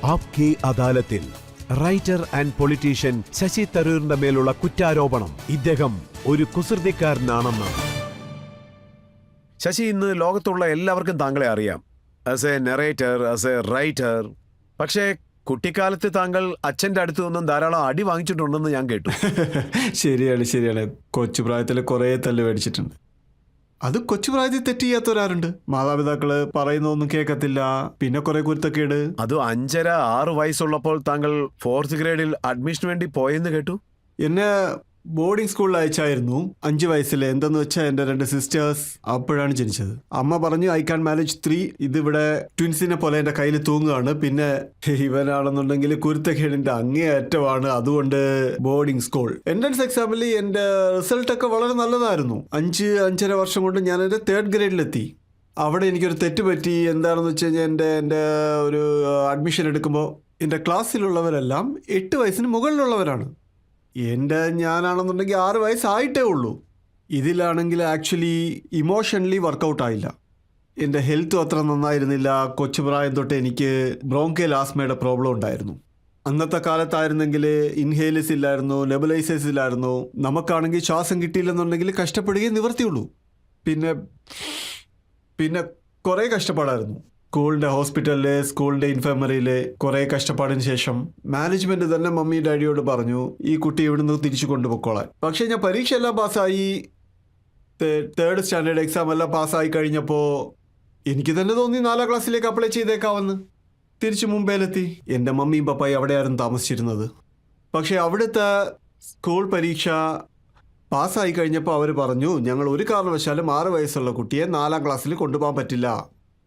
ആപ്കെ അദാലത്തിൽ writer and politician Sasi തരൂരിന്റെ മേലുള്ള കുറ്റാരോപണം ഇദ്ദേഹം ഒരു കുസൃതിക്കാരനാണെന്ന്. ശശി, ഇന്ന് ലോകത്തുള്ള എല്ലാവർക്കും താങ്കളെ അറിയാം, as A narrator, as A writer. പക്ഷേ കുട്ടിക്കാലത്ത് താങ്കൾ അച്ഛൻ്റെ അടുത്ത് നിന്നും ധാരാളം അടി വാങ്ങിച്ചിട്ടുണ്ടെന്ന് ഞാൻ കേട്ടു. ശരിയാണ്. കൊച്ചു പ്രായത്തിൽ കുറേ തല്ല് മേടിച്ചിട്ടുണ്ട്. അത് കൊച്ചു പ്രായത്തിൽ തെറ്റ് ചെയ്യാത്തവരാരുണ്ട്. മാതാപിതാക്കള് പറയുന്നൊന്നും കേൾക്കത്തില്ല, പിന്നെ കുറെ കുരുത്തക്കേട്. അത് 5.5-6 വയസ്സുള്ളപ്പോൾ താങ്കൾ 4th ഗ്രേഡിൽ അഡ്മിഷന് വേണ്ടി പോയെന്ന് കേട്ടു. എന്നെ ബോർഡിംഗ് സ്കൂളിൽ അയച്ചായിരുന്നു 5 വയസ്സിൽ. എന്തെന്ന് വെച്ചാൽ എൻ്റെ 2 സിസ്റ്റേഴ്സ് അപ്പോഴാണ് ജനിച്ചത്. അമ്മ പറഞ്ഞു ഐ ക്യാൻ മാനേജ് 3. ഇതിവിടെ ട്വിൻസിനെ പോലെ എൻ്റെ കയ്യിൽ തൂങ്ങുകയാണ്. പിന്നെ ഇവനാണെന്നുണ്ടെങ്കിൽ കുരുത്തക്കേടിൻ്റെ അങ്ങേയറ്റമാണ്. അതുകൊണ്ട് ബോർഡിംഗ് സ്കൂൾ. എൻട്രൻസ് എക്സാമിൽ എൻ്റെ റിസൾട്ടൊക്കെ വളരെ നല്ലതായിരുന്നു. 5-5.5 വർഷം കൊണ്ട് ഞാൻ എൻ്റെ 3rd ഗ്രേഡിലെത്തി. അവിടെ എനിക്കൊരു തെറ്റ് പറ്റി. എന്താണെന്ന് വെച്ച് കഴിഞ്ഞാൽ എൻ്റെ ഒരു അഡ്മിഷൻ എടുക്കുമ്പോൾ എൻ്റെ ക്ലാസ്സിലുള്ളവരെല്ലാം 8 വയസ്സിന് മുകളിലുള്ളവരാണ്. ഞാനാണെന്നുണ്ടെങ്കിൽ 6 വയസ്സായിട്ടേ ഉള്ളൂ. ഇതിലാണെങ്കിൽ ആക്ച്വലി ഇമോഷണലി വർക്കൗട്ട് ആയില്ല. എൻ്റെ ഹെൽത്തും അത്ര നന്നായിരുന്നില്ല. കൊച്ചു പ്രായം തൊട്ട് എനിക്ക് ബ്രോങ്കൽ ആസ്മയുടെ പ്രോബ്ലം ഉണ്ടായിരുന്നു. അന്നത്തെ കാലത്തായിരുന്നെങ്കിൽ ഇൻഹേലേഴ്സ് ഇല്ലായിരുന്നു, നെബുലൈസേഴ്സ് ഇല്ലായിരുന്നു. നമുക്കാണെങ്കിൽ ശ്വാസം കിട്ടിയില്ലെന്നുണ്ടെങ്കിൽ കഷ്ടപ്പെടുകയും നിവർത്തിയുള്ളൂ. പിന്നെ കുറേ കഷ്ടപ്പാടായിരുന്നു. സ്കൂളിൻ്റെ ഹോസ്പിറ്റലിൽ, സ്കൂളിൻ്റെ ഇൻഫർമറിയിൽ കുറേ കഷ്ടപ്പാടിന് ശേഷം മാനേജ്മെൻറ്റ് തന്നെ മമ്മി ഡാഡിയോട് പറഞ്ഞു ഈ കുട്ടി ഇവിടുന്ന് തിരിച്ചു കൊണ്ടുപോയിക്കോളാൻ. പക്ഷേ ഞാൻ പരീക്ഷ എല്ലാം പാസ്സായി, 3rd സ്റ്റാൻഡേർഡ് എക്സാം എല്ലാം പാസ്സായി കഴിഞ്ഞപ്പോൾ എനിക്ക് തന്നെ തോന്നി 4ാം ക്ലാസ്സിലേക്ക് അപ്ലൈ ചെയ്തേക്കാമെന്ന്. തിരിച്ച് മുംബൈയിലെത്തി. എൻ്റെ മമ്മിയും പപ്പായും അവിടെയായിരുന്നു താമസിച്ചിരുന്നത്. പക്ഷേ അവിടുത്തെ സ്കൂൾ പരീക്ഷ പാസ്സായി കഴിഞ്ഞപ്പോൾ അവർ പറഞ്ഞു ഞങ്ങൾ ഒരു കാരണവശാലും 6 വയസ്സുള്ള കുട്ടിയെ 4ാം ക്ലാസ്സിൽ കൊണ്ടുപോകാൻ പറ്റില്ല.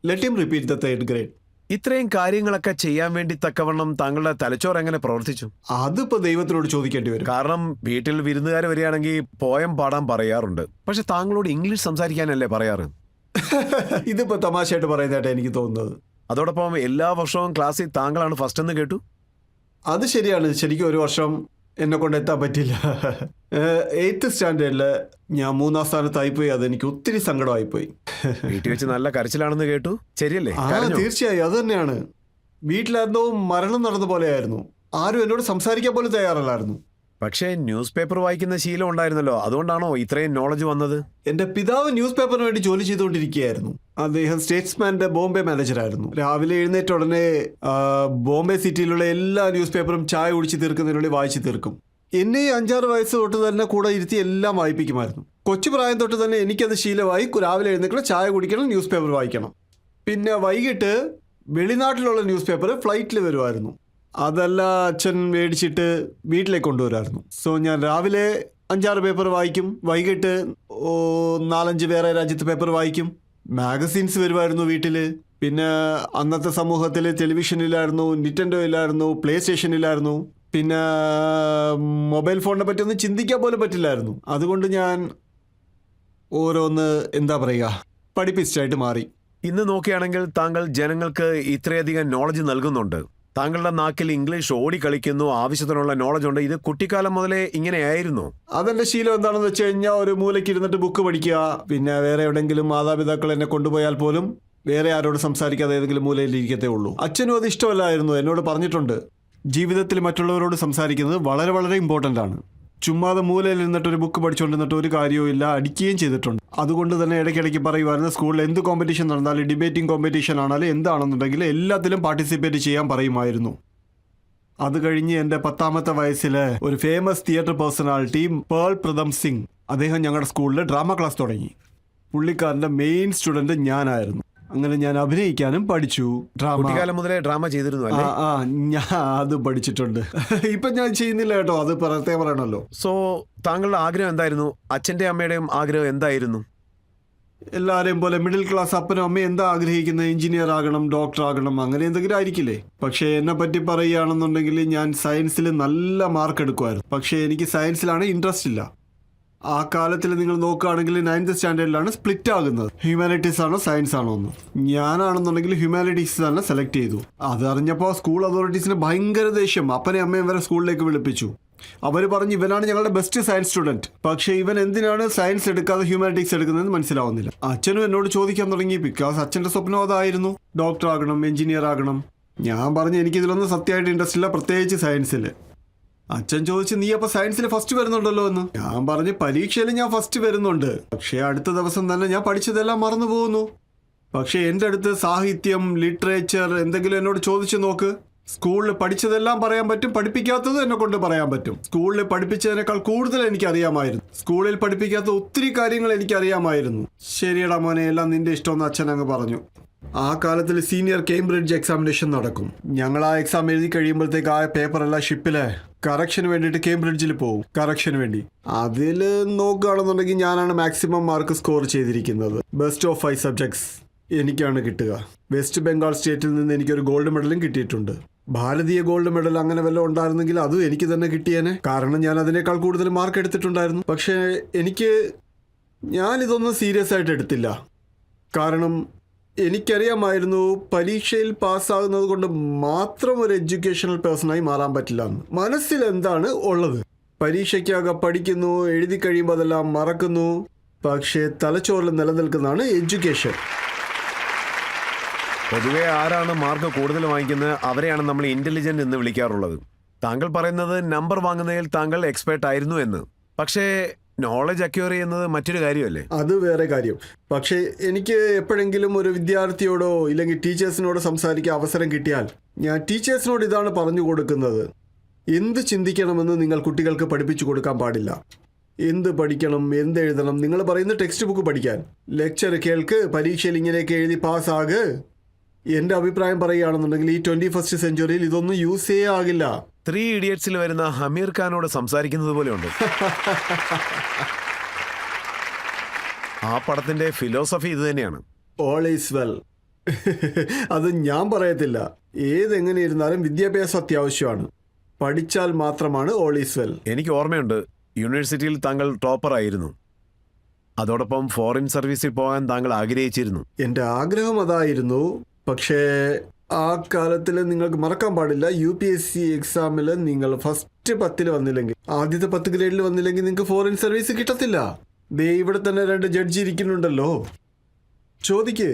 Let him repeat the 3rd grade. ഇത്രയും കാര്യങ്ങളൊക്കെ ചെയ്യാൻ വേണ്ടി തക്കവണ്ണം താങ്കളുടെ തലച്ചോറ് എങ്ങനെ പ്രവർത്തിച്ചു? അതിപ്പോ ദൈവത്തിനോട് ചോദിക്കേണ്ടി വരും. കാരണം വീട്ടിൽ വിരുന്നുകാർ വരികയാണെങ്കിൽ പോയം പാടാൻ പറയാറുണ്ട്, പക്ഷെ താങ്കളോട് ഇംഗ്ലീഷ് സംസാരിക്കാനല്ലേ പറയാറ്? ഇതിപ്പോ തമാശയായിട്ട് പറയുന്നതായിട്ട് എനിക്ക് തോന്നുന്നത്. അതോടൊപ്പം എല്ലാ വർഷവും ക്ലാസ്സിൽ താങ്കളാണ് ഫസ്റ്റ് എന്ന് കേട്ടു. അത് ശരിയാണ്. ശരിക്കും ഒരു വർഷം എന്നെ കൊണ്ട് എത്താൻ പറ്റില്ല. 8th സ്റ്റാൻഡേർഡിൽ ഞാൻ 3ാം സ്ഥാനത്തായിപ്പോയി. അതെനിക്ക് ഒത്തിരി സങ്കടമായിപ്പോയി. വീട്ടിൽ വെച്ച് നല്ല കരച്ചിലാണെന്ന് കേട്ടു. ശരിയല്ലേ? തീർച്ചയായും അത് തന്നെയാണ്. വീട്ടിലെന്തോ മരണം നടന്ന പോലെയായിരുന്നു. ആരും എന്നോട് സംസാരിക്കാൻ പോലും തയ്യാറല്ലായിരുന്നു. പക്ഷേ ന്യൂസ് പേപ്പർ വായിക്കുന്ന ശീലം ഉണ്ടായിരുന്നല്ലോ, അതുകൊണ്ടാണോ ഇത്രയും നോളജ് വന്നത്? എൻ്റെ പിതാവ് ന്യൂസ് പേപ്പറിന് വേണ്ടി ജോലി ചെയ്തുകൊണ്ടിരിക്കുകയായിരുന്നു. അദ്ദേഹം സ്റ്റേറ്റ്സ്മാൻ്റെ ബോംബെ മാനേജറായിരുന്നു. രാവിലെ എഴുന്നേറ്റ ഉടനെ ബോംബെ സിറ്റിയിലുള്ള എല്ലാ ന്യൂസ് പേപ്പറും ചായ കുടിച്ച് തീർക്കുന്നതിനുള്ളിൽ വായിച്ച് തീർക്കും. എന്നെ 5-6 വയസ്സ് തൊട്ട് തന്നെ കൂടെ ഇരുത്തി എല്ലാം വായിപ്പിക്കുമായിരുന്നു. കൊച്ചു പ്രായം തൊട്ട് തന്നെ എനിക്കത് ശീലമായി. രാവിലെ എഴുന്നേൽക്കണം, ചായ കുടിക്കണം, ന്യൂസ് പേപ്പർ വായിക്കണം. പിന്നെ വൈകിട്ട് വെളിനാട്ടിലുള്ള ന്യൂസ് പേപ്പർ ഫ്ലൈറ്റിൽ വരുമായിരുന്നു. അതെല്ലാം അച്ഛൻ മേടിച്ചിട്ട് വീട്ടിലേക്ക് കൊണ്ടുവരായിരുന്നു. സോ ഞാൻ രാവിലെ 5-6 പേപ്പർ വായിക്കും, വൈകിട്ട് 4-5 വേറെ രാജ്യത്തെ പേപ്പർ വായിക്കും. മാഗസീൻസ് വരുമായിരുന്നു വീട്ടിൽ. പിന്നെ അന്നത്തെ സമൂഹത്തിൽ ടെലിവിഷനിലായിരുന്നു, നിറ്റൻഡോ ഇല്ലായിരുന്നു, പ്ലേ സ്റ്റേഷൻ ഇല്ലായിരുന്നു. പിന്നെ മൊബൈൽ ഫോണിനെ പറ്റി ഒന്നും ചിന്തിക്കാൻ പോലും പറ്റില്ലായിരുന്നു. അതുകൊണ്ട് ഞാൻ ഓരോന്ന് എന്താ പറയുക പഠിപ്പിസ്റ്റായിട്ട് മാറി. ഇന്ന് നോക്കുകയാണെങ്കിൽ താങ്കൾ ജനങ്ങൾക്ക് ഇത്രയധികം നോളജ് നൽകുന്നുണ്ട്. താങ്കളുടെ നാക്കിൽ ഇംഗ്ലീഷ് ഓടിക്കളിക്കുന്നു, ആവശ്യത്തിനുള്ള നോളജ് ഉണ്ട്. ഇത് കുട്ടിക്കാലം മുതലേ ഇങ്ങനെയായിരുന്നു? അതെന്റെ ശീലം എന്താണെന്ന് വെച്ച് കഴിഞ്ഞാൽ ഒരു മൂലയ്ക്ക് ഇരുന്നിട്ട് ബുക്ക് പഠിക്കുക. പിന്നെ വേറെ എവിടെയെങ്കിലും മാതാപിതാക്കൾ എന്നെ കൊണ്ടുപോയാൽ പോലും വേറെ ആരോട് സംസാരിക്കാതെ ഏതെങ്കിലും മൂലയിൽ ഇരിക്കത്തേ ഉള്ളൂ. അച്ഛനും അത് ഇഷ്ടമല്ലായിരുന്നു. എന്നോട് പറഞ്ഞിട്ടുണ്ട് ജീവിതത്തിൽ മറ്റുള്ളവരോട് സംസാരിക്കുന്നത് വളരെ വളരെ ഇമ്പോർട്ടൻ്റ് ആണ്. ചുമ്മാതെ മൂലയിൽ നിന്നിട്ടൊരു ബുക്ക് പഠിച്ചുകൊണ്ടിരുന്നിട്ട് ഒരു കാര്യവും ഇല്ല. അടിക്കുകയും ചെയ്തിട്ടുണ്ട്. അതുകൊണ്ട് തന്നെ ഇടയ്ക്കിടയ്ക്ക് പറയുമായിരുന്നു സ്കൂളിൽ എന്ത് കോമ്പറ്റീഷൻ നടന്നാലും, ഡിബേറ്റിംഗ് കോമ്പറ്റീഷൻ ആണെങ്കിലും എന്താണെന്നുണ്ടെങ്കിൽ എല്ലാത്തിലും പാർട്ടിസിപ്പേറ്റ് ചെയ്യാൻ പറയുമായിരുന്നു. അത് കഴിഞ്ഞ് എൻ്റെ 10ാമത്തെ വയസ്സിൽ ഒരു famous theatre personality pearl Pratham Singh, അദ്ദേഹം ഞങ്ങളുടെ സ്കൂളിൽ ഡ്രാമ ക്ലാസ് തുടങ്ങി. പുള്ളിക്കാരൻ്റെ മെയിൻ സ്റ്റുഡൻറ്റ് ഞാനായിരുന്നു. അങ്ങനെ ഞാൻ അഭിനയിക്കാനും പഠിച്ചു. കുട്ടിക്കാലം മുതലേ ഡ്രാമ ചെയ്തിരുന്നു അല്ലേ? ഞാൻ അത് പഠിച്ചിട്ടുണ്ട്. ഇപ്പൊ ഞാൻ ചെയ്യുന്നില്ല കേട്ടോ, അത് പ്രത്യേകം പറയണല്ലോ. സോ താങ്കളുടെ ആഗ്രഹം എന്തായിരുന്നു? അച്ഛൻ്റെ അമ്മയുടെയും ആഗ്രഹം എന്തായിരുന്നു? എല്ലാവരെയും പോലെ മിഡിൽ ക്ലാസ് അപ്പനും അമ്മയും എന്താ ആഗ്രഹിക്കുന്നത്? എഞ്ചിനീയർ ആകണം, ഡോക്ടർ ആകണം, അങ്ങനെ എന്തെങ്കിലും ആയിരിക്കില്ലേ. പക്ഷേ എന്നെ പറ്റി പറയുകയാണെന്നുണ്ടെങ്കിൽ ഞാൻ സയൻസിൽ നല്ല മാർക്ക് എടുക്കുമായിരുന്നു. പക്ഷേ എനിക്ക് സയൻസിലാണ് ഇൻട്രസ്റ്റ് ഇല്ല. ആ കാലത്തിൽ നിങ്ങൾ നോക്കുകയാണെങ്കിൽ 9th സ്റ്റാൻഡേർഡിലാണ് സ്പ്ലിറ്റ് ആകുന്നത്, ഹ്യൂമാനിറ്റീസ് ആണോ സയൻസ് ആണോ എന്ന്. ഞാനാണെന്നുണ്ടെങ്കിൽ ഹ്യൂമാനിറ്റീസ് തന്നെ സെലക്ട് ചെയ്തു. അതറിഞ്ഞപ്പോൾ സ്കൂൾ അതോറിറ്റീസിന് ഭയങ്കര ദേഷ്യം. അപ്പനെ അമ്മയും വരെ സ്കൂളിലേക്ക് വിളിപ്പിച്ചു. അവർ പറഞ്ഞു ഇവനാണ് ഞങ്ങളുടെ ബെസ്റ്റ് സയൻസ് സ്റ്റുഡൻറ്റ്, പക്ഷേ ഇവൻ എന്തിനാണ് സയൻസ് എടുക്കാതെ ഹ്യൂമാനിറ്റീസ് എടുക്കുന്നതെന്ന് മനസ്സിലാവുന്നില്ല. അച്ഛനും എന്നോട് ചോദിക്കാൻ തുടങ്ങി. ബിക്കോസ് അച്ഛൻ്റെ സ്വപ്നം അതായിരുന്നു, ഡോക്ടർ ആകണം, എഞ്ചിനീയർ ആകണം. ഞാൻ പറഞ്ഞു എനിക്കിതിലൊന്നും സത്യമായിട്ട് ഇൻട്രസ്റ്റ് ഇല്ല, പ്രത്യേകിച്ച് സയൻസിൽ. അച്ഛൻ ചോദിച്ചു നീ അപ്പോൾ സയൻസിൽ ഫസ്റ്റ് വരുന്നുണ്ടല്ലോ എന്ന്. ഞാൻ പറഞ്ഞു പരീക്ഷയിൽ ഞാൻ ഫസ്റ്റ് വരുന്നുണ്ട്, പക്ഷേ അടുത്ത ദിവസം തന്നെ ഞാൻ പഠിച്ചതെല്ലാം മറന്നു പോകുന്നു. പക്ഷേ എൻ്റെ അടുത്ത് സാഹിത്യം, ലിറ്ററേച്ചർ എന്തെങ്കിലും എന്നോട് ചോദിച്ചു നോക്ക്. സ്കൂളിൽ പഠിച്ചതെല്ലാം പറയാൻ പറ്റും, പഠിപ്പിക്കാത്തത് എന്നെ കൊണ്ട് പറയാൻ പറ്റും. സ്കൂളിൽ പഠിപ്പിച്ചതിനേക്കാൾ കൂടുതൽ എനിക്കറിയാമായിരുന്നു. സ്കൂളിൽ പഠിപ്പിക്കാത്ത ഒത്തിരി കാര്യങ്ങൾ എനിക്കറിയാമായിരുന്നു. ശരിയടാ മോനെ, എല്ലാം നിന്റെ ഇഷ്ടമെന്ന് അച്ഛൻ അങ്ങ് പറഞ്ഞു. ആ കാലത്തിൽ സീനിയർ കേംബ്രിഡ്ജ് എക്സാമിനേഷൻ നടക്കും. ഞങ്ങൾ ആ എക്സാം എഴുതി കഴിയുമ്പോഴത്തേക്ക് ആ പേപ്പറെല്ലാം ഷിപ്പിലെ കറക്ഷന് വേണ്ടിയിട്ട് കേംബ്രിഡ്ജിൽ പോകും, കറക്ഷന് വേണ്ടി. അതിൽ നോക്കുകയാണെന്നുണ്ടെങ്കിൽ ഞാനാണ് മാക്സിമം മാർക്ക് സ്കോർ ചെയ്തിരിക്കുന്നത്. ബെസ്റ്റ് ഓഫ് 5 സബ്ജക്ട്സ് എനിക്കാണ് കിട്ടുക. വെസ്റ്റ് ബംഗാൾ സ്റ്റേറ്റിൽ നിന്ന് എനിക്കൊരു ഗോൾഡ് മെഡലും കിട്ടിയിട്ടുണ്ട്. ഭാരതീയ ഗോൾഡ് മെഡൽ അങ്ങനെ വല്ലതും ഉണ്ടായിരുന്നെങ്കിൽ അതും എനിക്ക് തന്നെ കിട്ടിയേനെ, കാരണം ഞാൻ അതിനേക്കാൾ കൂടുതൽ മാർക്ക് എടുത്തിട്ടുണ്ടായിരുന്നു. പക്ഷേ ഞാനിതൊന്നും സീരിയസ് ആയിട്ട് എടുത്തില്ല. കാരണം എനിക്കറിയാമായിരുന്നു പരീക്ഷയിൽ പാസ്സാകുന്നത് കൊണ്ട് മാത്രം ഒരു എഡ്യൂക്കേഷണൽ പേഴ്സണായി മാറാൻ പറ്റില്ല എന്ന്. മനസ്സിൽ എന്താണ് ഉള്ളത്, പരീക്ഷയ്ക്കാകെ പഠിക്കുന്നു, എഴുതി കഴിയുമ്പോൾ അതെല്ലാം മറക്കുന്നു. പക്ഷേ തലച്ചോറിൽ നിലനിൽക്കുന്നതാണ് എഡ്യൂക്കേഷൻ. പൊതുവെ ആരാണ് മാർക്ക് കൂടുതൽ വാങ്ങിക്കുന്നത് അവരെയാണ് നമ്മൾ ഇന്റലിജന്റ് എന്ന് വിളിക്കാറുള്ളത്. താങ്കൾ പറയുന്നത് നമ്പർ വാങ്ങുന്നതിൽ താങ്കൾ എക്സ്പേർട്ട് ആയിരുന്നു എന്ന്. പക്ഷേ നോളജ് അക്വയർ ചെയ്യുന്നത് മറ്റൊരു കാര്യമല്ലേ? അത് വേറെ കാര്യം. പക്ഷേ എനിക്ക് എപ്പോഴെങ്കിലും ഒരു വിദ്യാർത്ഥിയോടോ ഇല്ലെങ്കിൽ ടീച്ചേഴ്സിനോടോ സംസാരിക്കാൻ അവസരം കിട്ടിയാൽ ഞാൻ ടീച്ചേഴ്സിനോട് ഇതാണ് പറഞ്ഞു കൊടുക്കുന്നത്: എന്ത് ചിന്തിക്കണമെന്ന് നിങ്ങൾ കുട്ടികൾക്ക് പഠിപ്പിച്ചു കൊടുക്കാൻ പാടില്ല. എന്ത് പഠിക്കണം, എന്ത് എഴുതണം, നിങ്ങൾ പറയുന്ന ടെക്സ്റ്റ് ബുക്ക് പഠിക്കാൻ, ലെക്ചർ കേൾക്ക്, പരീക്ഷയിൽ ഇങ്ങനെയൊക്കെ എഴുതി പാസ്സാക്. എൻ്റെ അഭിപ്രായം പറയുകയാണെന്നുണ്ടെങ്കിൽ ഈ 21st സെഞ്ച്വറിയിൽ ഇതൊന്നും യൂസ് ആകില്ല. 3 ഇഡിയറ്റ്സിൽ വരുന്ന ഹമീർ ഖാനോട് സംസാരിക്കുന്നത് പോലെയുണ്ട്. ആ പടത്തിന്റെ ഫിലോസഫി ഇത് തന്നെയാണ്. All is well. അത് ഞാൻ പറയത്തില്ല. ഏതെങ്ങനെ ഇരുന്നാലും വിദ്യാഭ്യാസം അത്യാവശ്യമാണ്. പഠിച്ചാൽ മാത്രമാണ് ഓൾ ഈസ് വെൽ. എനിക്ക് ഓർമ്മയുണ്ട്, യൂണിവേഴ്സിറ്റിയിൽ താങ്കൾ ടോപ്പർ ആയിരുന്നു. അതോടൊപ്പം ഫോറിൻ സർവീസിൽ പോകാൻ താങ്കൾ ആഗ്രഹിച്ചിരുന്നു. എൻ്റെ ആഗ്രഹം അതായിരുന്നു. പക്ഷേ ആ കാലത്തിൽ നിങ്ങൾക്ക് മറക്കാൻ പാടില്ല, UPSC എക്സാമിൽ നിങ്ങൾ ഫസ്റ്റ് 10 വന്നില്ലെങ്കിൽ, ആദ്യത്തെ 10 ഗ്രേഡിൽ വന്നില്ലെങ്കിൽ നിങ്ങൾക്ക് ഫോറിൻ സർവീസ് കിട്ടത്തില്ല. ദേ ഇവിടെ തന്നെ 2 ജഡ്ജി ഇരിക്കുന്നുണ്ടല്ലോ, ചോദിക്ക്.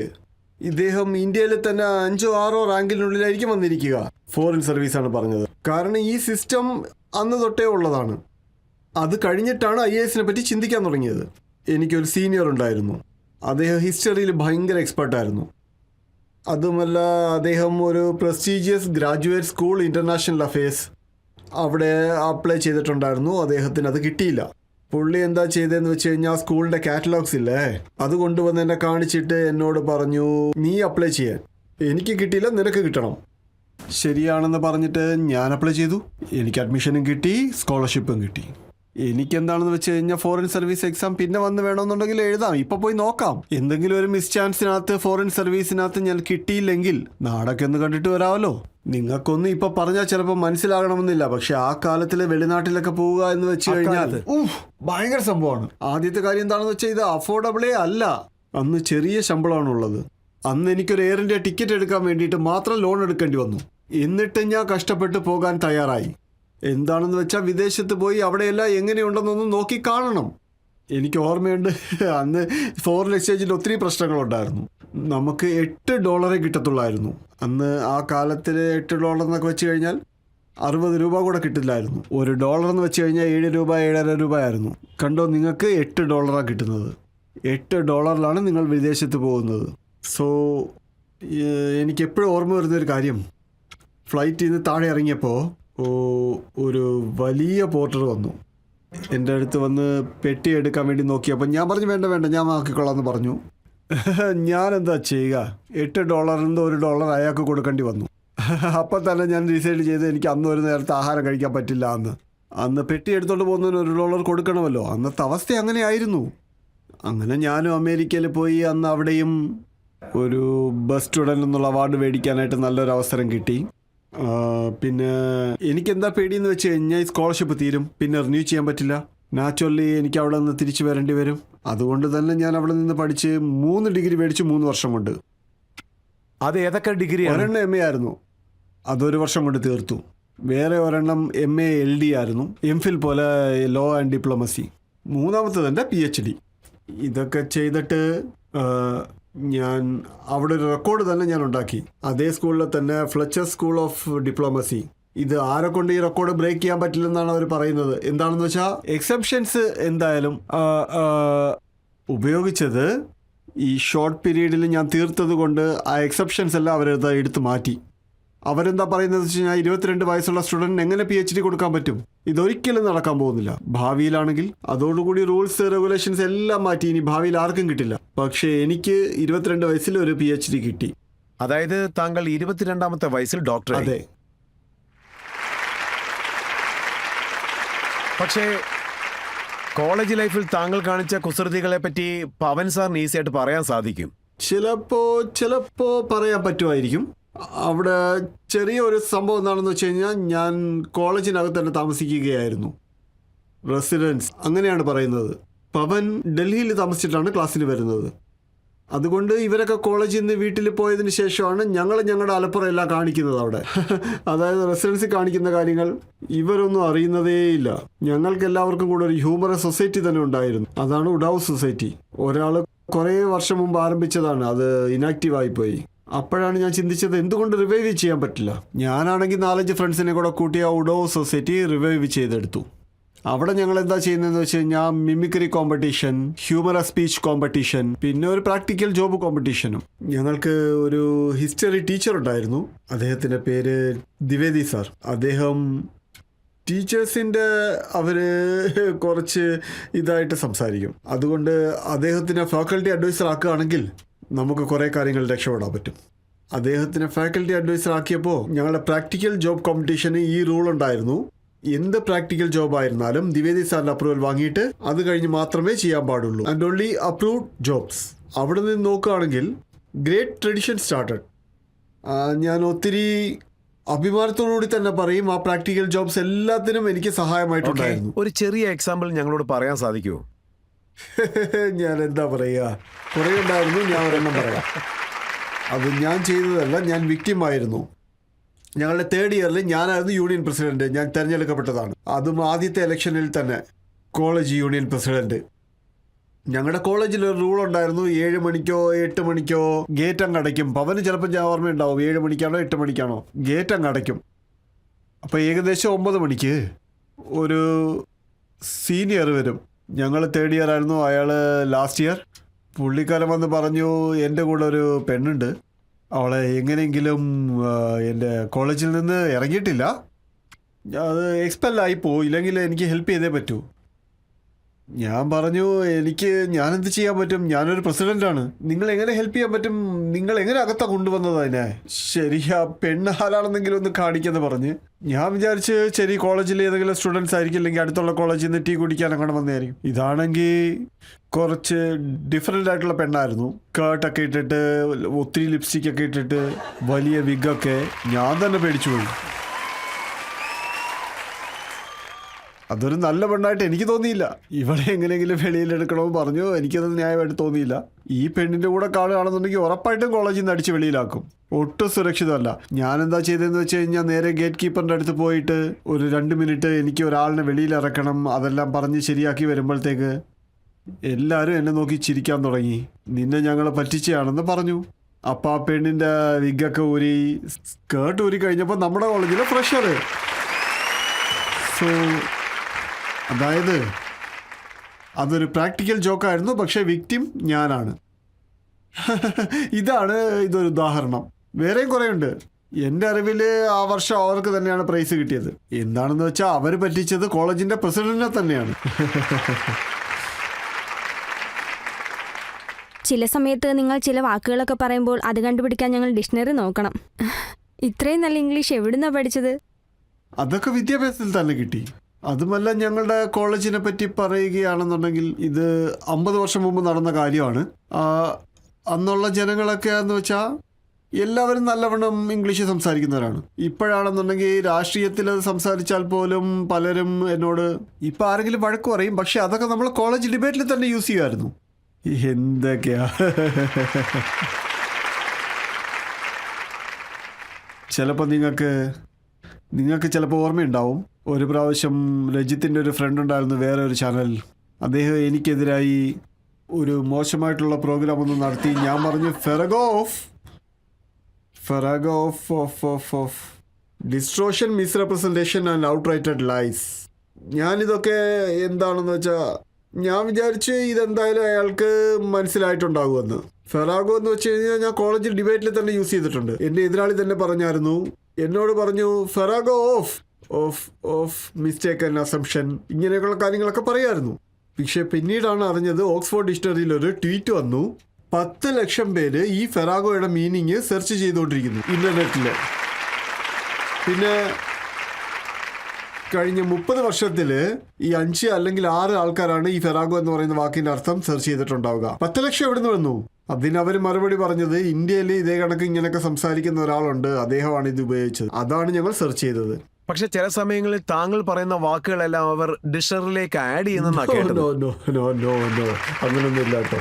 ഇദ്ദേഹം ഇന്ത്യയിൽ തന്നെ 5ഓ 6ഓ റാങ്കിനുള്ളിലായിരിക്കും വന്നിരിക്കുക. ഫോറിൻ സർവീസാണ് പറഞ്ഞത്. കാരണം ഈ സിസ്റ്റം അന്ന് തൊട്ടേ ഉള്ളതാണ്. അത് കഴിഞ്ഞിട്ടാണ് IASനെ പറ്റി ചിന്തിക്കാൻ തുടങ്ങിയത്. എനിക്കൊരു സീനിയർ ഉണ്ടായിരുന്നു. അദ്ദേഹം ഹിസ്റ്ററിയിൽ ഭയങ്കര എക്സ്പെർട്ടായിരുന്നു. അതുമല്ല, അദ്ദേഹം ഒരു prestigious graduate school international affairs അവിടെ അപ്ലൈ ചെയ്തിട്ടുണ്ടായിരുന്നു. അദ്ദേഹത്തിന് അത് കിട്ടിയില്ല. പുള്ളി എന്താ ചെയ്തതെന്ന് വെച്ച് കഴിഞ്ഞാൽ സ്കൂളിൻ്റെ കാറ്റലോഗ്സ് ഇല്ലേ, അത് കൊണ്ടുവന്ന് എന്നെ കാണിച്ചിട്ട് എന്നോട് പറഞ്ഞു, നീ അപ്ലൈ ചെയ്യാൻ. എനിക്ക് കിട്ടിയില്ല, നിനക്ക് കിട്ടണം. ശരിയാണെന്ന് പറഞ്ഞിട്ട് ഞാൻ അപ്ലൈ ചെയ്തു. എനിക്ക് അഡ്മിഷനും കിട്ടി, സ്കോളർഷിപ്പും കിട്ടി. എനിക്കെന്താണെന്ന് വെച്ച് കഴിഞ്ഞാൽ ഫോറിൻ സർവീസ് എക്സാം പിന്നെ വന്ന് വേണമെന്നുണ്ടെങ്കിൽ എഴുതാം, ഇപ്പൊ പോയി നോക്കാം. എന്തെങ്കിലും ഒരു മിസ് ചാൻസിനകത്ത് ഫോറിൻ സർവീസിനകത്ത് ഞാൻ കിട്ടിയില്ലെങ്കിൽ നാടൊക്കെ ഒന്ന് കണ്ടിട്ട് വരാമല്ലോ. നിങ്ങൾക്കൊന്നും ഇപ്പൊ പറഞ്ഞാൽ ചിലപ്പോൾ മനസ്സിലാകണമെന്നില്ല, പക്ഷെ ആ കാലത്തിലെ വെളിനാട്ടിലൊക്കെ പോവുക എന്ന് വെച്ച് കഴിഞ്ഞാൽ ഭയങ്കര സംഭവമാണ്. ആദ്യത്തെ കാര്യം എന്താണെന്ന് വെച്ചാൽ ഇത് അഫോർഡബിളേ അല്ല. അന്ന് ചെറിയ ശമ്പളമാണുള്ളത്. അന്ന് എനിക്കൊരു എയർ ഇന്ത്യ ടിക്കറ്റ് എടുക്കാൻ വേണ്ടിയിട്ട് മാത്രം ലോൺ എടുക്കേണ്ടി വന്നു. എന്നിട്ട് ഞാൻ കഷ്ടപ്പെട്ട് പോകാൻ തയ്യാറായി. എന്താണെന്ന് വെച്ചാൽ വിദേശത്ത് പോയി അവിടെയെല്ലാം എങ്ങനെയുണ്ടെന്നൊന്ന് നോക്കി കാണണം. എനിക്ക് ഓർമ്മയുണ്ട്, അന്ന് ഫോറിൻ എക്സ്ചേഞ്ചിൽ ഒത്തിരി പ്രശ്നങ്ങളുണ്ടായിരുന്നു. നമുക്ക് $8 കിട്ടത്തുള്ളായിരുന്നു. അന്ന് ആ കാലത്തിൽ $8 എന്നൊക്കെ വെച്ച് കഴിഞ്ഞാൽ 60 രൂപ കൂടെ കിട്ടില്ലായിരുന്നു. $1 എന്ന് വെച്ച് കഴിഞ്ഞാൽ 7 രൂപ 7.5 രൂപ ആയിരുന്നു. കണ്ടോ, നിങ്ങൾക്ക് $8 കിട്ടുന്നത്. $8 നിങ്ങൾ വിദേശത്ത് പോകുന്നത്. സോ എനിക്കെപ്പോഴും ഓർമ്മ വരുന്നൊരു കാര്യം, ഫ്ലൈറ്റിൽ നിന്ന് താഴെ ഇറങ്ങിയപ്പോൾ ഒരു വലിയ പോർട്ടർ വന്നു. എൻ്റെ അടുത്ത് വന്ന് പെട്ടി എടുക്കാൻ വേണ്ടി നോക്കിയപ്പോൾ ഞാൻ പറഞ്ഞു, വേണ്ട ഞാൻ ആക്കിക്കൊള്ളാം എന്ന് പറഞ്ഞു. ഞാൻ എന്താ ചെയ്യുക, $8 $1 അയാൾക്ക് കൊടുക്കേണ്ടി വന്നു. അപ്പം തന്നെ ഞാൻ ഡിസൈഡ് ചെയ്ത് എനിക്ക് അന്ന് ഒരു നേരത്തെ ആഹാരം കഴിക്കാൻ പറ്റില്ല. അന്ന് പെട്ടി എടുത്തോണ്ട് പോകുന്നതിന് $1 കൊടുക്കണമല്ലോ. അന്നത്തെ അവസ്ഥ അങ്ങനെയായിരുന്നു. അങ്ങനെ ഞാനും അമേരിക്കയിൽ പോയി. അന്ന് അവിടെയും ഒരു ബെസ്റ്റ് സ്റ്റുഡൻ്റ് എന്നുള്ള അവാർഡ് മേടിക്കാനായിട്ട് നല്ലൊരു അവസരം കിട്ടി. പിന്നെ എനിക്കെന്താ പേടിയെന്ന് വെച്ച് കഴിഞ്ഞാൽ സ്കോളർഷിപ്പ് തീരും, പിന്നെ റിന്യൂ ചെയ്യാൻ പറ്റില്ല. നാച്ചുറലി എനിക്ക് അവിടെ നിന്ന് തിരിച്ചു വരേണ്ടി വരും. അതുകൊണ്ട് തന്നെ ഞാൻ അവിടെ നിന്ന് പഠിച്ച് 3 ഡിഗ്രി മേടിച്ചു 3 വർഷം കൊണ്ട്. അത് ഏതൊക്കെ ഡിഗ്രി? ഒരെണ്ണം MA ആയിരുന്നു, അതൊരു വർഷം കൊണ്ട് തീർത്തു. വേറെ ഒരെണ്ണം MA LD ആയിരുന്നു, MPhil പോലെ ലോ ആൻഡ് ഡിപ്ലോമസി. മൂന്നാമത്തത് എൻ്റെ PhD. ഇതൊക്കെ ചെയ്തിട്ട് ഞാൻ അവിടെ ഒരു റെക്കോർഡ് തന്നെ ഞാൻ ഉണ്ടാക്കി. അതേ സ്കൂളിൽ തന്നെ ഫ്ലെച്ചർ സ്കൂൾ ഓഫ് ഡിപ്ലോമസി. ഇത് ആരെ കൊണ്ട് ഈ റെക്കോർഡ് ബ്രേക്ക് ചെയ്യാൻ പറ്റില്ലെന്നാണ് അവർ പറയുന്നത്. എന്താണെന്ന് വെച്ചാൽ എക്സെപ്ഷൻസ് എന്തായാലും ഉപയോഗിച്ചത് ഈ ഷോർട്ട് പീരീഡിൽ ഞാൻ തീർത്തത് കൊണ്ട് ആ എക്സെപ്ഷൻസ് എല്ലാം അവരത് എടുത്ത് മാറ്റി. അവരെന്താ പറയുന്നത് വെച്ച് കഴിഞ്ഞാൽ 22 വയസ്സുള്ള സ്റ്റുഡൻറ്റിന് എങ്ങനെ PhD കൊടുക്കാൻ പറ്റും? ഇതൊരിക്കലും നടക്കാൻ പോകുന്നില്ല. ഭാവിയിലാണെങ്കിൽ അതോടുകൂടി റൂൾസ് റെഗുലേഷൻസ് എല്ലാം മാറ്റി. ഇനി ഭാവിയിൽ ആർക്കും കിട്ടില്ല. പക്ഷേ എനിക്ക് 22 വയസ്സിൽ ഒരു PhD കിട്ടി. അതായത് താങ്കൾ 22ാമത്തെ വയസ്സിൽ ഡോക്ടർ. അതെ. പക്ഷേ കോളേജ് ലൈഫിൽ താങ്കൾ കാണിച്ച കുസൃതികളെ പറ്റി പവൻ സാറിന് ഈസിയായിട്ട് പറയാൻ സാധിക്കും. ചിലപ്പോ പറയാൻ പറ്റുമായിരിക്കും. അവിടെ ചെറിയ ഒരു സംഭവം എന്താണെന്ന് വെച്ച് കഴിഞ്ഞാൽ ഞാൻ കോളേജിനകത്ത് തന്നെ താമസിക്കുകയായിരുന്നു. റെസിഡൻസ് അങ്ങനെയാണ് പറയുന്നത്. പവൻ ഡൽഹിയിൽ താമസിച്ചിട്ടാണ് ക്ലാസ്സിൽ വരുന്നത്. അതുകൊണ്ട് ഇവരൊക്കെ കോളേജിൽ നിന്ന് വീട്ടിൽ പോയതിന് ശേഷമാണ് ഞങ്ങളുടെ അലപ്പുറയെല്ലാം കാണിക്കുന്നത് അവിടെ. അതായത് റെസിഡൻസിൽ കാണിക്കുന്ന കാര്യങ്ങൾ ഇവരൊന്നും അറിയുന്നതേയില്ല. ഞങ്ങൾക്ക് എല്ലാവർക്കും കൂടെ ഒരു ഹ്യൂമറസ് സൊസൈറ്റി തന്നെ ഉണ്ടായിരുന്നു. അതാണ് ഉഡാവ് സൊസൈറ്റി. ഒരാൾ കുറേ വർഷം മുമ്പ് ആരംഭിച്ചതാണ്, അത് ഇനാക്റ്റീവ് ആയിപ്പോയി. അപ്പോഴാണ് ഞാൻ ചിന്തിച്ചത് എന്തുകൊണ്ട് റിവൈവ് ചെയ്യാൻ പറ്റില്ല. ഞാനാണെങ്കിൽ 4-5 ഫ്രണ്ട്സിനെ കൂടെ കൂട്ടിയ ഉഡാവ് സൊസൈറ്റി റിവൈവ് ചെയ്തെടുത്തു. അവിടെ ഞങ്ങൾ എന്താ ചെയ്യുന്നതെന്ന് വെച്ച് കഴിഞ്ഞാൽ mimicry competition, humorous speech competition, പിന്നെ ഒരു പ്രാക്ടിക്കൽ ജോബ് കോമ്പറ്റീഷനും. ഞങ്ങൾക്ക് ഒരു ഹിസ്റ്ററി ടീച്ചർ ഉണ്ടായിരുന്നു. അദ്ദേഹത്തിൻ്റെ പേര് ദ്വിവേദി സാർ. അദ്ദേഹം ടീച്ചേഴ്സിൻ്റെ അവർ കുറച്ച് ഇതായിട്ട് സംസാരിക്കും. അതുകൊണ്ട് അദ്ദേഹത്തിനെ ഫാക്കൽറ്റി അഡ്വൈസർ ആക്കുകയാണെങ്കിൽ നമുക്ക് കുറേ കാര്യങ്ങൾ രക്ഷപ്പെടാൻ പറ്റും. അദ്ദേഹത്തിനെ ഫാക്കൽറ്റി അഡ്വൈസർ ആക്കിയപ്പോൾ ഞങ്ങളുടെ പ്രാക്ടിക്കൽ ജോബ് കോമ്പറ്റീഷന് ഈ റൂൾ ഉണ്ടായിരുന്നു. എന്ത് പ്രാക്ടിക്കൽ ജോബ് ആയിരുന്നാലും ദ്വിവേദി സാറിന്റെ അപ്രൂവൽ വാങ്ങിയിട്ട് അത് കഴിഞ്ഞ് മാത്രമേ ചെയ്യാൻ പാടുള്ളൂ. And only approved jobs. അവിടെ നിന്ന് നോക്കുകയാണെങ്കിൽ ഗ്രേറ്റ് ട്രഡീഷൻ സ്റ്റാർട്ടഡ്. ഞാൻ ഒത്തിരി അഭിമാനത്തോടുകൂടി തന്നെ പറയും, ആ പ്രാക്ടിക്കൽ ജോബ്സ് എല്ലാത്തിനും എനിക്ക് സഹായമായിട്ടുണ്ടായിരുന്നു. ഒരു ചെറിയ എക്സാമ്പിൾ ഞങ്ങളോട് പറയാൻ സാധിക്കുമോ? ഞാൻ എന്താ പറയുക, കുറേ ഉണ്ടായിരുന്നു. ഞാൻ ഒരെണ്ണം പറയാം. അത് ഞാൻ ചെയ്തതല്ല, ഞാൻ വിക്ടിം ആയിരുന്നു. ഞങ്ങളുടെ 3rd ഇയറിൽ ഞാനായിരുന്നു യൂണിയൻ പ്രസിഡന്റ്. ഞാൻ തിരഞ്ഞെടുക്കപ്പെട്ടതാണ്. അതും ആദ്യത്തെ ഇലക്ഷനിൽ തന്നെ കോളേജ് യൂണിയൻ പ്രസിഡന്റ്. ഞങ്ങളുടെ കോളേജിൽ ഒരു റൂൾ ഉണ്ടായിരുന്നു, 7 മണിക്കോ 8 മണിക്കോ ഗേറ്റ് അങ്ങ് അടയ്ക്കും. പവന് ചിലപ്പോൾ ഞാൻ ഓർമ്മയുണ്ടാവും, 7 മണിക്കാണോ 8 മണിക്കാണോ ഗേറ്റ് അങ്ങ് അടയ്ക്കും. അപ്പോൾ ഏകദേശം 9 മണിക്ക് ഒരു സീനിയർ വരും. ഞങ്ങൾ 3rd ഇയർ ആയിരുന്നു, അയാൾ ലാസ്റ്റ് ഇയർ. പുള്ളിക്കാരൻ വന്ന് പറഞ്ഞു, എൻ്റെ കൂടെ ഒരു പെണ്ണുണ്ട്, അവളെ എങ്ങനെയെങ്കിലും എൻ്റെ കോളേജിൽ നിന്ന് ഇറങ്ങിയിട്ടില്ല, അത് എക്സ്പെല്ലായി പോയില്ലെങ്കിൽ എനിക്ക് ഹെൽപ്പ് ചെയ്തേ പറ്റൂ. ഞാൻ പറഞ്ഞു, ഞാനെന്ത് ചെയ്യാൻ പറ്റും, ഞാനൊരു പ്രസിഡൻ്റാണ്, നിങ്ങൾ എങ്ങനെ ഹെൽപ്പ് ചെയ്യാൻ പറ്റും, നിങ്ങൾ എങ്ങനെ അകത്താണ് കൊണ്ടുവന്നത് അതിനെ? ശരിയാ, പെണ്ണ് ആരാണെന്നെങ്കിലും ഒന്ന് കാണിക്കെന്ന് പറഞ്ഞ് ഞാൻ വിചാരിച്ച് ശരി കോളേജിൽ ഏതെങ്കിലും സ്റ്റുഡൻസ് ആയിരിക്കും, അല്ലെങ്കിൽ അടുത്തുള്ള കോളേജിൽ നിന്ന് ടീ കുടിക്കാൻ അങ്ങനെ വന്നതായിരിക്കും. ഇതാണെങ്കിൽ കുറച്ച് ഡിഫറെൻ്റ് ആയിട്ടുള്ള പെണ്ണായിരുന്നു. കേർട്ടൊക്കെ ഇട്ടിട്ട്, ഒത്തിരി ലിപ്സ്റ്റിക്കൊക്കെ ഇട്ടിട്ട്, വലിയ വിഗൊക്കെ. ഞാൻ തന്നെ പേടിച്ചു പോയി. അതൊരു നല്ല പെണ്ണായിട്ട് എനിക്ക് തോന്നിയില്ല. ഇവിടെ എങ്ങനെയെങ്കിലും വെളിയിലെടുക്കണമെന്ന് പറഞ്ഞു. എനിക്കത് ന്യായമായിട്ട് തോന്നിയില്ല. ഈ പെണ്ണിൻ്റെ കൂടെ കാണുകയാണെന്നുണ്ടെങ്കിൽ ഉറപ്പായിട്ടും കോളേജിൽ നിന്ന് അടിച്ച് വെളിയിലാക്കും. ഒട്ടും സുരക്ഷിതമല്ല. ഞാനെന്താ ചെയ്തതെന്ന് വെച്ച് കഴിഞ്ഞാൽ നേരെ ഗേറ്റ് കീപ്പറിൻ്റെ അടുത്ത് പോയിട്ട് ഒരു 2 മിനിറ്റ് എനിക്ക് ഒരാളിനെ വെളിയിലിറക്കണം, അതെല്ലാം പറഞ്ഞ് ശരിയാക്കി വരുമ്പോഴത്തേക്ക് എല്ലാവരും എന്നെ നോക്കി ചിരിക്കാൻ തുടങ്ങി. നിന്നെ ഞങ്ങൾ പറ്റിച്ചയാണെന്ന് പറഞ്ഞു. അപ്പം ആ പെണ്ണിൻ്റെ വിഗൊക്കെ ഊരി, സ്കേർട്ട് ഊരി കഴിഞ്ഞപ്പോൾ നമ്മുടെ കോളേജിലെ ഫ്രഷർ. സോ അതായത് അതൊരു പ്രാക്ടിക്കൽ ജോക്കായിരുന്നു, പക്ഷേ വിക്ടിം ഞാനാണ്. ഇതൊരു ഉദാഹരണം. വേറെയും കുറേ ഉണ്ട്. എൻ്റെ അറിവിൽ ആ വർഷം അവർക്ക് തന്നെയാണ് പ്രൈസ് കിട്ടിയത്. എന്താണെന്ന് വെച്ചാൽ അവർ പറ്റിച്ചത് കോളേജിൻ്റെ പ്രസിഡന്റിനെ തന്നെയാണ്. ചില സമയത്ത് നിങ്ങൾ ചില വാക്കുകളൊക്കെ പറയുമ്പോൾ അത് കണ്ടുപിടിക്കാൻ ഞങ്ങൾ ഡിക്ഷണറി നോക്കണം. ഇത്രയും നല്ല ഇംഗ്ലീഷ് എവിടുന്നാണ് പഠിച്ചത്? അതൊക്കെ വിദ്യാഭ്യാസത്തിൽ തന്നെ കിട്ടി. അതുമല്ല, ഞങ്ങളുടെ കോളേജിനെ പറ്റി പറയുകയാണെന്നുണ്ടെങ്കിൽ ഇത് 50 വർഷം മുമ്പ് നടന്ന കാര്യമാണ്. അന്നുള്ള ജനങ്ങളൊക്കെ എന്ന് വെച്ചാൽ എല്ലാവരും നല്ലവണ്ണം ഇംഗ്ലീഷ് സംസാരിക്കുന്നവരാണ്. ഇപ്പോഴാണെന്നുണ്ടെങ്കിൽ രാഷ്ട്രീയത്തിൽ അത് സംസാരിച്ചാൽ പോലും പലരും എന്നോട് ഇപ്പം ആരെങ്കിലും വഴക്ക് പറയും. പക്ഷെ അതൊക്കെ നമ്മൾ കോളേജ് ഡിബേറ്റിൽ തന്നെ യൂസ് ചെയ്യുമായിരുന്നു. എന്തൊക്കെയാ ചിലപ്പോൾ നിങ്ങൾക്ക് ചിലപ്പോൾ ഓർമ്മയുണ്ടാവും, ഒരു പ്രാവശ്യം രജിത്തിൻ്റെ ഒരു ഫ്രണ്ട് ഉണ്ടായിരുന്നു വേറെ ഒരു ചാനൽ. അദ്ദേഹം എനിക്കെതിരായി ഒരു മോശമായിട്ടുള്ള പ്രോഗ്രാം ഒന്ന് നടത്തി. ഞാൻ പറഞ്ഞു farrago of distortion, misrepresentation and outright lies. ഞാനിതൊക്കെ എന്താണെന്ന് വെച്ചാൽ ഞാൻ വിചാരിച്ച് ഇതെന്തായാലും അയാൾക്ക് മനസ്സിലായിട്ടുണ്ടാകുമെന്ന്. ഫെറാഗോ എന്ന് വെച്ച് കഴിഞ്ഞാൽ ഞാൻ കോളേജിൽ ഡിബേറ്റിൽ തന്നെ യൂസ് ചെയ്തിട്ടുണ്ട്. എൻ്റെ എതിരാളി തന്നെ പറഞ്ഞായിരുന്നു, എന്നോട് പറഞ്ഞു ഫെറാഗോ ഓഫ് മിസ്റ്റേക്ക് ആൻഡ് അസംഷൻ, ഇങ്ങനെയൊക്കെയുള്ള കാര്യങ്ങളൊക്കെ പറയായിരുന്നു. പക്ഷെ പിന്നീടാണ് അറിഞ്ഞത് ഓക്സ്ഫോർഡ് ഡിക്ഷണറിയിൽ ഒരു ട്വീറ്റ് വന്നു, 10 ലക്ഷം പേര് ഈ ഫെറാഗോയുടെ മീനിങ് സെർച്ച് ചെയ്തുകൊണ്ടിരിക്കുന്നു ഇന്റർനെറ്റിൽ. പിന്നെ കഴിഞ്ഞ 30 വർഷത്തിൽ ഈ 5 അല്ലെങ്കിൽ 6 ആൾക്കാരാണ് ഈ ഫെറാഗോ എന്ന് പറയുന്ന വാക്കിന്റെ അർത്ഥം സെർച്ച് ചെയ്തിട്ടുണ്ടാവുക. 10 ലക്ഷം എവിടുന്ന് വന്നു? അതിനവർ മറുപടി പറഞ്ഞത്, ഇന്ത്യയിൽ ഇതേ കണക്ക് ഇങ്ങനെയൊക്കെ സംസാരിക്കുന്ന ഒരാളുണ്ട്, അദ്ദേഹമാണ് ഇത് ഉപയോഗിച്ചത്, അതാണ് ഞങ്ങൾ സെർച്ച് ചെയ്തത്. പക്ഷെ ചില സമയങ്ങളിൽ താങ്കൾ പറയുന്ന വാക്കുകളെല്ലാം അവർ ഡിക്ഷണറിയിലേക്ക് ആഡ് ചെയ്യുന്ന കേട്ടത്. അങ്ങനൊന്നും ഇല്ല കേട്ടോ.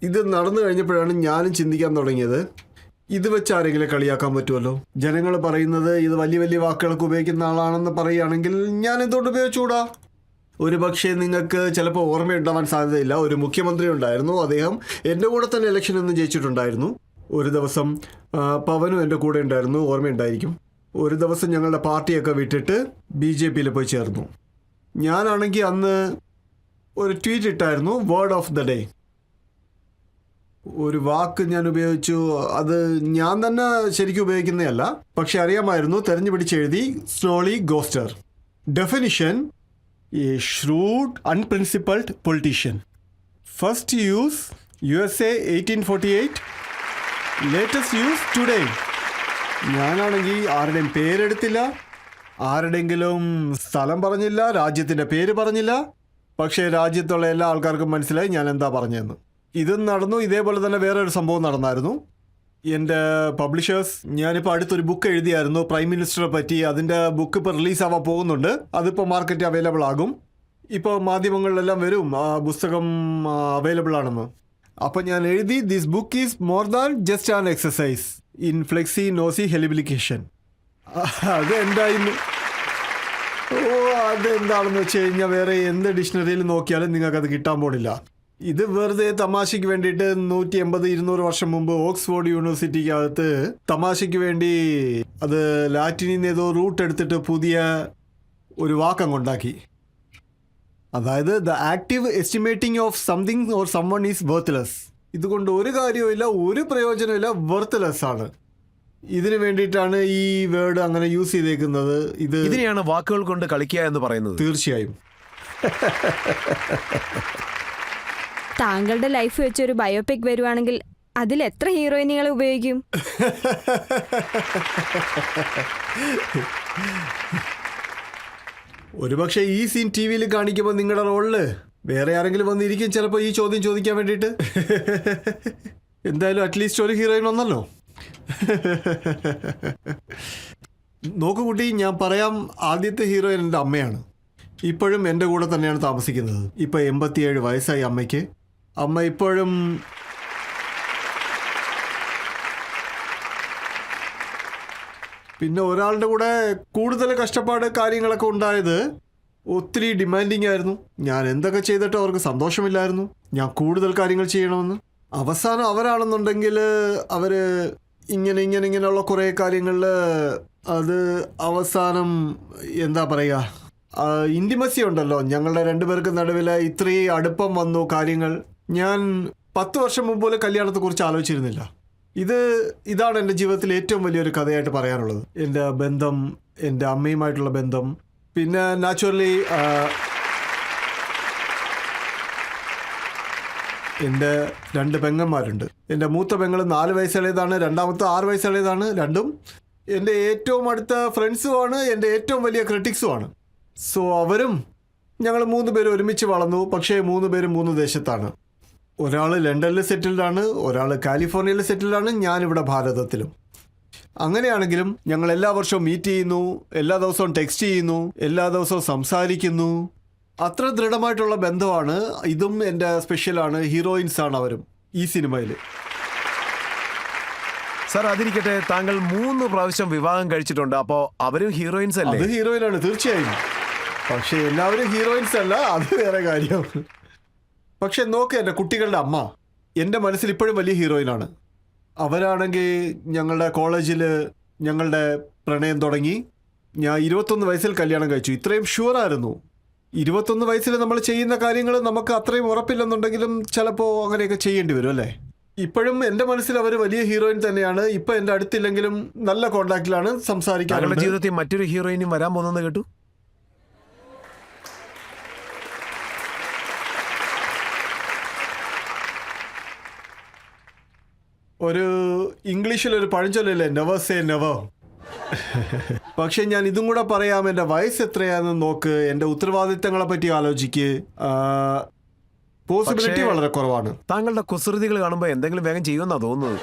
ഇത് നടന്നു കഴിഞ്ഞപ്പോഴാണ് ഞാനും ചിന്തിക്കാൻ തുടങ്ങിയത്, ഇത് വെച്ച് ആരെങ്കിലും കളിയാക്കാൻ പറ്റുമല്ലോ. ജനങ്ങൾ പറയുന്നത് ഇത് വലിയ വലിയ വാക്കുകളൊക്കെ ഉപയോഗിക്കുന്ന ആളാണെന്ന് പറയുകയാണെങ്കിൽ ഞാൻ എന്തുകൊണ്ട് ഉപയോഗിച്ചുകൂടാ? ഒരു പക്ഷേ നിങ്ങൾക്ക് ചിലപ്പോൾ ഓർമ്മയുണ്ടാവാൻ സാധ്യതയില്ല, ഒരു മുഖ്യമന്ത്രി ഉണ്ടായിരുന്നു, അദ്ദേഹം എൻ്റെ കൂടെ തന്നെ ഇലക്ഷൻ ഒന്നും ജയിച്ചിട്ടുണ്ടായിരുന്നു. ഒരു ദിവസം പവനും എൻ്റെ കൂടെ ഉണ്ടായിരുന്നു, ഓർമ്മയുണ്ടായിരിക്കും. ഒരു ദിവസം ഞങ്ങളുടെ പാർട്ടിയൊക്കെ വിട്ടിട്ട് BJPയിൽ പോയി ചേർന്നു. ഞാനാണെങ്കിൽ അന്ന് ഒരു ട്വീറ്റ് ഇട്ടായിരുന്നു, വേർഡ് ഓഫ് ദ ഡേ. ഒരു വാക്ക് ഞാൻ ഉപയോഗിച്ചു, അത് ഞാൻ തന്നെ ശരിക്കും ഉപയോഗിക്കുന്നതല്ല, പക്ഷെ അറിയാമായിരുന്നു, തെരഞ്ഞു പിടിച്ചെഴുതി snollygoster. Definition: a shrewd unprincipled politician. First use USA 1848, latest use today. ഞാനാണെങ്കിൽ ആരുടെയും പേരെടുത്തില്ല, ആരുടെയെങ്കിലും സ്ഥലം പറഞ്ഞില്ല, രാജ്യത്തിൻ്റെ പേര് പറഞ്ഞില്ല, പക്ഷേ രാജ്യത്തുള്ള എല്ലാ ആൾക്കാർക്കും മനസ്സിലായി ഞാൻ എന്താ പറഞ്ഞതെന്ന്. ഇതും നടന്നു. ഇതേപോലെ തന്നെ വേറൊരു സംഭവം നടന്നായിരുന്നു. എൻ്റെ പബ്ലിഷേഴ്സ്, ഞാനിപ്പോൾ അടുത്തൊരു ബുക്ക് എഴുതിയായിരുന്നു പ്രൈം മിനിസ്റ്ററെ പറ്റി. അതിൻ്റെ ബുക്ക് ഇപ്പോൾ റിലീസാവാൻ പോകുന്നുണ്ട്, അതിപ്പോൾ മാർക്കറ്റിൽ അവൈലബിൾ ആകും. ഇപ്പോൾ മാധ്യമങ്ങളിലെല്ലാം വരും ആ പുസ്തകം അവൈലബിൾ ആണെന്ന്. അപ്പം ഞാൻ എഴുതി, this book is more than just an exercise in floccinaucinihilipilification. അതെന്തായിരുന്നു? അതെന്താണെന്ന് വെച്ച് കഴിഞ്ഞാൽ വേറെ എന്ത് ഡിക്ഷണറിയിൽ നോക്കിയാലും നിങ്ങൾക്കത് കിട്ടാൻ പോണില്ല. ഇത് വെറുതെ തമാശയ്ക്ക് വേണ്ടിയിട്ട് 180-200 വർഷം മുമ്പ് ഓക്സ്ഫോർഡ് യൂണിവേഴ്സിറ്റിക്കകത്ത് തമാശയ്ക്ക് വേണ്ടി അത് ലാറ്റിനിൽ നിന്ന് ഏതോ റൂട്ട് എടുത്തിട്ട് പുതിയ ഒരു വാക്കങ്ങുണ്ടാക്കി. അതായത് the active estimating of something or someone is worthless. ഇതുകൊണ്ട് ഒരു കാര്യവുമില്ല, ഒരു പ്രയോജനമില്ല, വർത്ത്ലെസ് ആണ്. ഇതിനു വേണ്ടിയിട്ടാണ് ഈ വേർഡ് അങ്ങനെ യൂസ് ചെയ്തേക്കുന്നത്. ഇതിനെയാണ് വാക്കുകൾ കൊണ്ട് കളിക്കുക എന്ന് പറയുന്നത്. തീർച്ചയായും. താങ്കളുടെ ലൈഫ് വെച്ച് ഒരു ബയോപിക് വരുവാണെങ്കിൽ അതിൽ എത്ര ഹീറോയിനുകൾ ഉപയോഗിക്കും? ഒരുപക്ഷെ ഈ സീൻ TV-യിൽ കാണിക്കുമ്പോൾ നിങ്ങളുടെ റോളില് വേറെ ആരെങ്കിലും വന്നിരിക്കും ചിലപ്പോൾ ഈ ചോദ്യം ചോദിക്കാൻ വേണ്ടിയിട്ട്. എന്തായാലും അറ്റ്ലീസ്റ്റ് ഒരു ഹീറോയിൻ വന്നല്ലോ. നോക്കു കുട്ടി, ഞാൻ പറയാം, ആദ്യത്തെ ഹീറോയിൻ എൻ്റെ അമ്മയാണ്. ഇപ്പോഴും എൻ്റെ കൂടെ തന്നെയാണ് താമസിക്കുന്നത്. ഇപ്പം 87 വയസ്സായി അമ്മയ്ക്ക്. അമ്മ ഇപ്പോഴും പിന്നെ ഒരാളുടെ കൂടെ കൂടുതൽ കഷ്ടപ്പാട് കാര്യങ്ങളൊക്കെ ഉണ്ടായത് ഒത്തിരി ഡിമാൻഡിങ് ആയിരുന്നു. ഞാൻ എന്തൊക്കെ ചെയ്തിട്ട് അവർക്ക് സന്തോഷമില്ലായിരുന്നു, ഞാൻ കൂടുതൽ കാര്യങ്ങൾ ചെയ്യണമെന്ന്. അവസാനം അവരാണെന്നുണ്ടെങ്കിൽ അവർ ഇങ്ങനെയുള്ള കുറേ കാര്യങ്ങളിൽ അത് അവസാനം എന്താ പറയുക, ഇൻറ്റിമസി ഉണ്ടല്ലോ ഞങ്ങളുടെ രണ്ടുപേർക്ക് നടുവിൽ, ഇത്രയും അടുപ്പം വന്നു കാര്യങ്ങൾ. ഞാൻ 10 വർഷം മുമ്പ് പോലും കല്യാണത്തെക്കുറിച്ച് ആലോചിച്ചിരുന്നില്ല. ഇതാണ് എൻ്റെ ജീവിതത്തിൽ ഏറ്റവും വലിയൊരു കഥയായിട്ട് പറയാനുള്ളത്. എൻ്റെ ബന്ധം, എൻ്റെ അമ്മയുമായിട്ടുള്ള ബന്ധം. പിന്നെ നാച്ചുറലി എൻ്റെ 2 പെങ്ങന്മാരുണ്ട്. എൻ്റെ മൂത്ത പെങ്ങൾ 4 വയസ്സുള്ളതാണ്, രണ്ടാമത്തെ 6 വയസ്സുള്ളതാണ്. രണ്ടും എൻ്റെ ഏറ്റവും അടുത്ത ഫ്രണ്ട്സുമാണ്, എൻ്റെ ഏറ്റവും വലിയ ക്രിട്ടിക്സുമാണ്. സോ അവരും ഞങ്ങൾ 3 പേരും ഒരുമിച്ച് വളർന്നു. പക്ഷേ 3 പേരും 3 ദേശത്താണ്. ഒരാൾ ലണ്ടനിൽ സെറ്റിൽഡാണ്, ഒരാൾ കാലിഫോർണിയയിൽ സെറ്റിൽഡാണ്, ഞാനിവിടെ ഭാരതത്തിലും. അങ്ങനെയാണെങ്കിലും ഞങ്ങൾ എല്ലാ വർഷവും മീറ്റ് ചെയ്യുന്നു, എല്ലാ ദിവസവും ടെക്സ്റ്റ് ചെയ്യുന്നു, എല്ലാ ദിവസവും സംസാരിക്കുന്നു. അത്ര ദൃഢമായിട്ടുള്ള ബന്ധമാണ്. ഇതും എൻ്റെ സ്പെഷ്യലാണ്. ഹീറോയിൻസ് ആണ് അവരും ഈ സിനിമയിൽ. സാർ, അതിരിക്കട്ടെ, താങ്കൾ 3 പ്രാവശ്യം വിവാഹം കഴിച്ചിട്ടുണ്ട്, അപ്പോൾ അവരും ഹീറോയിൻസ് അല്ലേ? അത് ഹീറോയിനാണ് തീർച്ചയായും. പക്ഷെ എല്ലാവരും ഹീറോയിൻസ് അല്ല, അത് വേറെ കാര്യം. പക്ഷെ നോക്ക്, എൻ്റെ കുട്ടികളുടെ അമ്മ എൻ്റെ മനസ്സിൽ ഇപ്പോഴും വലിയ ഹീറോയിനാണ്. അവരാണെങ്കിൽ ഞങ്ങളുടെ കോളേജിൽ ഞങ്ങളുടെ പ്രണയം തുടങ്ങി. ഞാൻ 21 വയസ്സിൽ കല്യാണം കഴിച്ചു. ഇത്രയും ഷുവറായിരുന്നു. 21 വയസ്സിൽ നമ്മൾ ചെയ്യുന്ന കാര്യങ്ങൾ നമുക്ക് അത്രയും ഉറപ്പില്ലെന്നുണ്ടെങ്കിലും ചിലപ്പോൾ അങ്ങനെയൊക്കെ ചെയ്യേണ്ടി വരും അല്ലേ. ഇപ്പോഴും എൻ്റെ മനസ്സിൽ അവർ വലിയ ഹീറോയിൻ തന്നെയാണ്. ഇപ്പം എൻ്റെ അടുത്തില്ലെങ്കിലും നല്ല കോണ്ടാക്റ്റിലാണ്, താങ്കളുടെ സംസാരിക്കാറുണ്ട്. ജീവിതത്തിൽ മറ്റൊരു ഹീറോയിനും വരാൻ പോകുന്നത് കേട്ടു. ഒരു ഇംഗ്ലീഷിലൊരു പഴഞ്ചൊല്ലല്ലേ, നെവർ സേ നെവർ. പക്ഷെ ഞാൻ ഇതും കൂടെ പറയാം, എൻ്റെ വയസ്സ് എത്രയാണെന്ന് നോക്ക്, എൻ്റെ ഉത്തരവാദിത്തങ്ങളെ പറ്റി ആലോചിക്ക്. പോസിബിലിറ്റി പക്ഷേ- വളരെ കുറവാണ്. താങ്കളുടെ കുസൃതികൾ കാണുമ്പോൾ എന്തെങ്കിലും വേഗം ചെയ്യുമെന്നാ തോന്നുന്നത്.